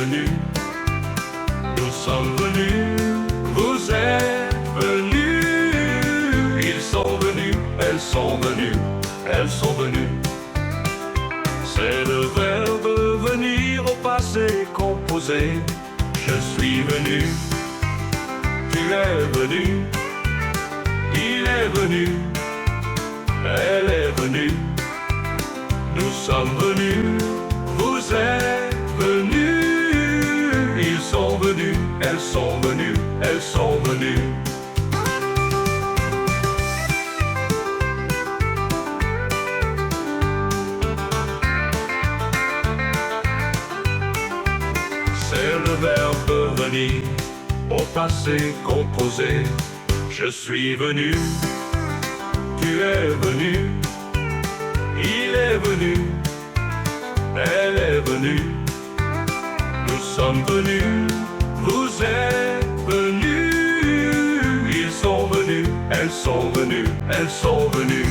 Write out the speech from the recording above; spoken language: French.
venus, nous sommes venus, vous êtes venus. Ils sont venus, elles sont venues, elles sont venues. C'est le verbe venir au passé composé. Je suis venu, tu es venu, il est venu, elle est venue. Nous sommes venus, vous êtes venus. Ils sont venus, elles sont venues, elles sont venues. C'est le verbe venir au passé composé. Je suis venu, tu es venu, il est venu, elle est venue. Nous sommes venus, vous êtes venus. Ils sont venus, elles sont venues, elles sont venues.